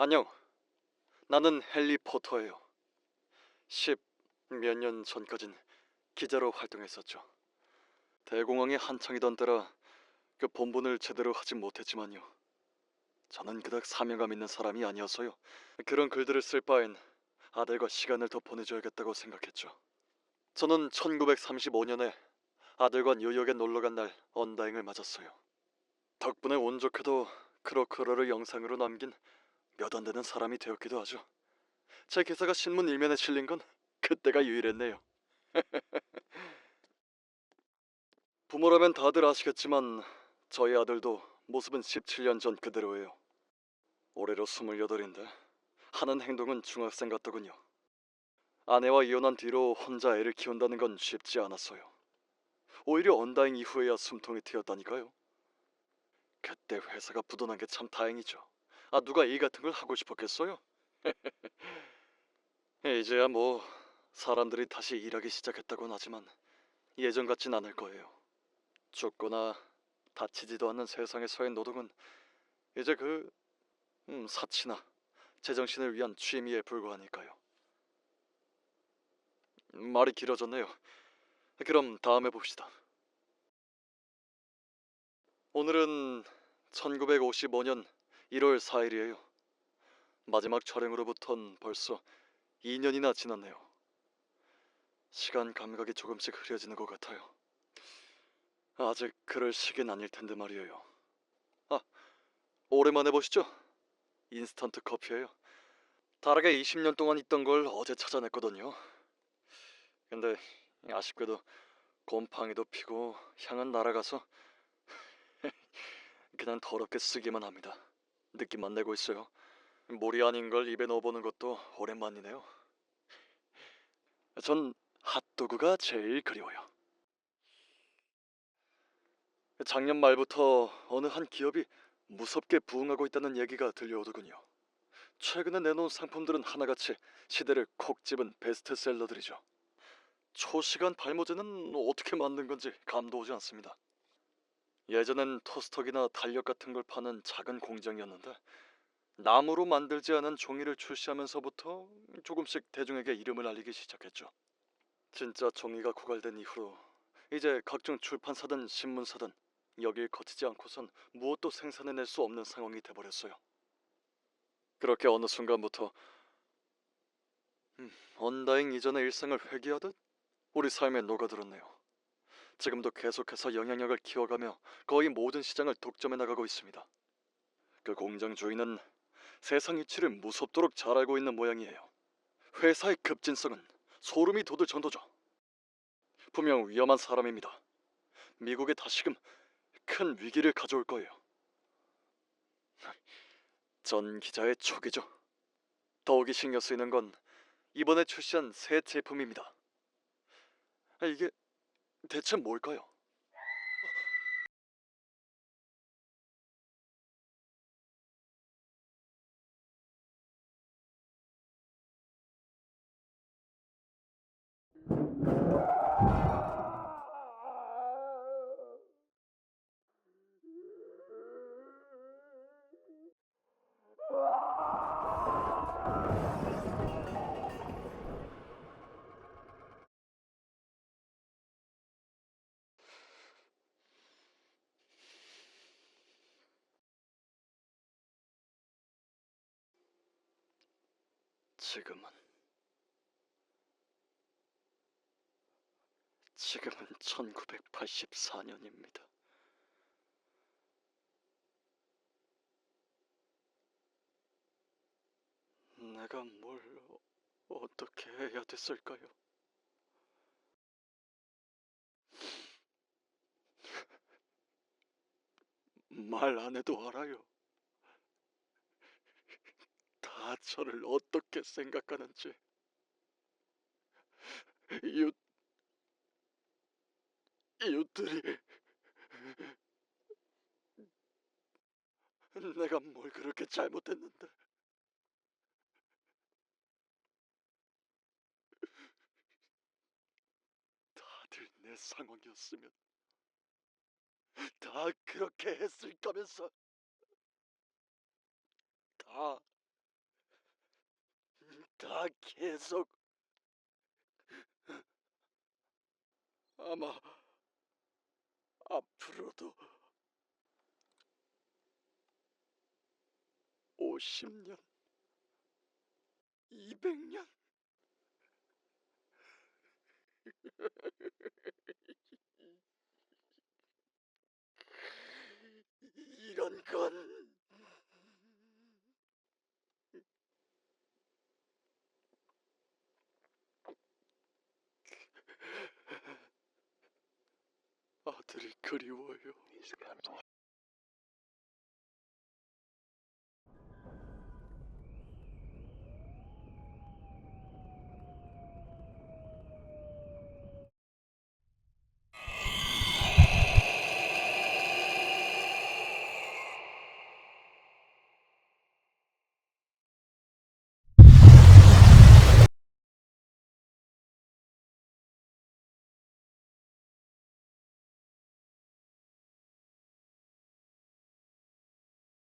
안녕. 나는 헨리 포터예요. 10 몇 년 전까진 기자로 활동했었죠. 대공황이 한창이던 때라 그 본분을 제대로 하지 못했지만요. 저는 그닥 사명감 있는 사람이 아니어서요. 그런 글들을 쓸 바엔 아들과 시간을 더 보내줘야겠다고 생각했죠. 저는 1935년에 아들과 뉴욕에 놀러간 날 언다잉을 맞았어요. 덕분에 운 좋게도 크로크러를 영상으로 남긴 몇 안 되는 사람이 되었기도 하죠. 제 기사가 신문 일면에 실린 건 그때가 유일했네요. 부모라면 다들 아시겠지만 저희 아들도 모습은 17년 전 그대로예요. 올해로 28인데 하는 행동은 중학생 같더군요. 아내와 이혼한 뒤로 혼자 애를 키운다는 건 쉽지 않았어요. 오히려 언다잉 이후에야 숨통이 트였다니까요. 그때 회사가 부도난 게 참 다행이죠. 누가 이 같은 걸 하고 싶었겠어요? 이제야 뭐 사람들이 다시 일하기 시작했다곤 하지만 예전 같진 않을 거예요. 죽거나 다치지도 않는 세상에서의 노동은 이제 사치나 제정신을 위한 취미에 불과하니까요. 말이 길어졌네요. 그럼 다음에 봅시다. 오늘은 1955년 1월 4일이에요. 마지막 촬영으로부턴 벌써 2년이나 지났네요. 시간 감각이 조금씩 흐려지는 것 같아요. 아직 그럴 시기는 아닐 텐데 말이에요. 아, 오랜만에 보시죠. 인스턴트 커피예요. 다락에 20년 동안 있던 걸 어제 찾아냈거든요. 근데 아쉽게도 곰팡이도 피고 향은 날아가서 그냥 더럽게 쓰기만 합니다. 느낌만 내고 있어요. 물이 아닌 걸 입에 넣어보는 것도 오랜만이네요. 전 핫도그가 제일 그리워요. 작년 말부터 어느 한 기업이 무섭게 부흥하고 있다는 얘기가 들려오더군요. 최근에 내놓은 상품들은 하나같이 시대를 콕 집은 베스트셀러들이죠. 초시간 발모제는 어떻게 만든 건지 감도 오지 않습니다. 예전엔 토스터기나 달력 같은 걸 파는 작은 공장이었는데 나무로 만들지 않은 종이를 출시하면서부터 조금씩 대중에게 이름을 알리기 시작했죠. 진짜 종이가 고갈된 이후로 이제 각종 출판사든 신문사든 여길 거치지 않고선 무엇도 생산해낼 수 없는 상황이 돼버렸어요. 그렇게 어느 순간부터 언다잉 이전의 일상을 회귀하듯 우리 삶에 녹아들었네요. 지금도 계속해서 영향력을 키워가며 거의 모든 시장을 독점해 나가고 있습니다. 그 공장 주인은 세상 이치를 무섭도록 잘 알고 있는 모양이에요. 회사의 급진성은 소름이 돋을 정도죠. 분명 위험한 사람입니다. 미국에 다시금 큰 위기를 가져올 거예요. 전 기자의 촉이죠. 더욱이 신경 쓰이는 건 이번에 출시한 새 제품입니다. 이게 대체 뭘까요? 지금은 1984년입니다. 내가 뭘 어떻게 해야 됐을까요? 말 안 해도 알아요. 다 저를 어떻게 생각하는지. 이웃, 이웃들이 내가 뭘 그렇게 잘못했는데. 다들 내 상황이었으면 다 그렇게 했을 거면서. 다 다 계속 아마 앞으로도 50년, 200년 이런 건 아들이 그리워요.